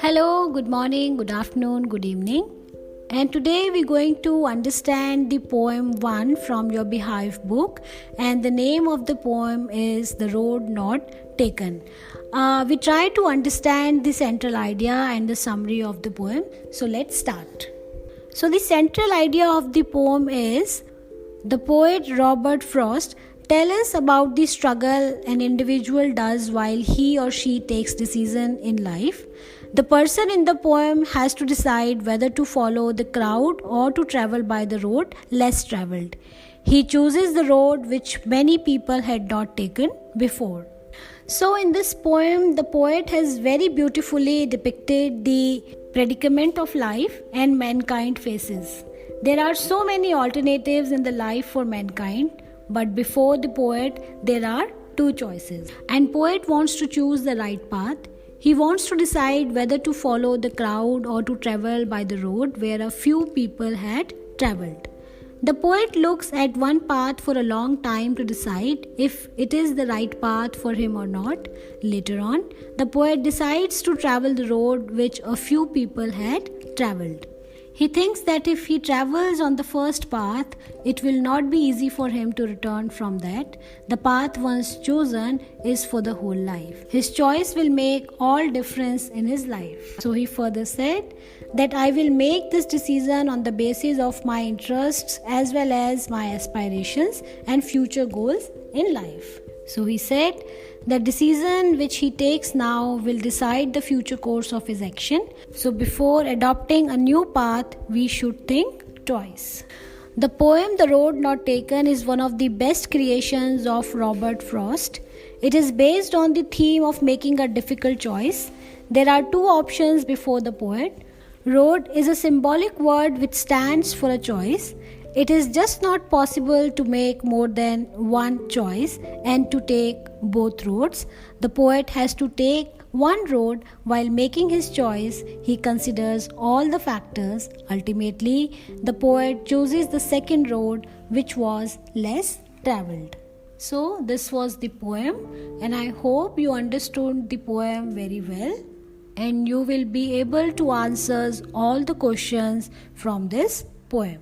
Hello, good morning, good afternoon, good evening. And today we're going to understand the poem 1 from your Beehive book. And the name of the poem is The Road Not Taken. We try to understand the central idea and the summary of the poem. So let's start. So the central idea of the poem is the poet Robert Frost tell us about the struggle an individual does while he or she takes decision in life. The person in the poem has to decide whether to follow the crowd or to travel by the road less traveled. He chooses the road which many people had not taken before. So in this poem, the poet has very beautifully depicted the predicament of life and mankind faces. There are so many alternatives in the life for mankind. But before the poet, there are two choices. And poet wants to choose the right path. He wants to decide whether to follow the crowd or to travel by the road where a few people had traveled. The poet looks at one path for a long time to decide if it is the right path for him or not. Later on, the poet decides to travel the road which a few people had traveled. He thinks that if he travels on the first path, it will not be easy for him to return from that. The path once chosen is for the whole life. His choice will make all difference in his life. So he further said that I will make this decision on the basis of my interests as well as my aspirations and future goals in life. So he said the decision which he takes now will decide the future course of his action. So before adopting a new path, we should think twice. The poem The Road Not Taken is one of the best creations of Robert Frost. It is based on the theme of making a difficult choice. There are two options before the poet. Road is a symbolic word which stands for a choice. It is just not possible to make more than one choice and to take both roads. The poet has to take one road. While making his choice, he considers all the factors. Ultimately, the poet chooses the second road, which was less traveled. So, this was the poem, and I hope you understood the poem very well, and you will be able to answer all the questions from this poem.